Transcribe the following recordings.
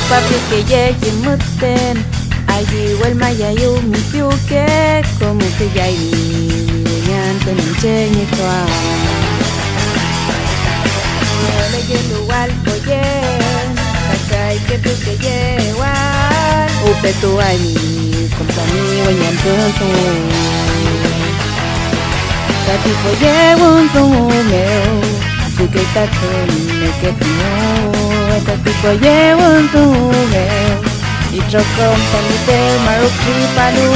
papi que llegue muten allí huelma ya yo mi piuque como que ya y mi veñante no enseñe toa le yendo igual oye cachai que piuque llegual upe tu ay mi compañía veñante tu Tati llevo un zumeo su que está con me que no Tati llevo un zumeo y trocom tanite maruki panu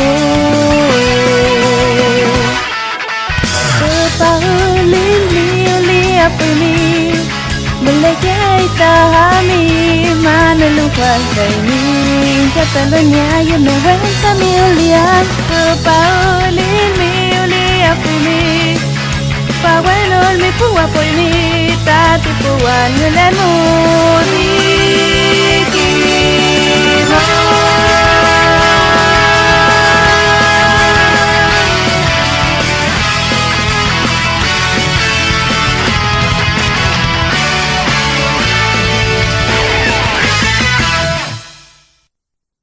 li apuni melejai tahami mana lukan ni katalonya you know when million li apuni pa bueno mi pua foi ni tati pua ni le no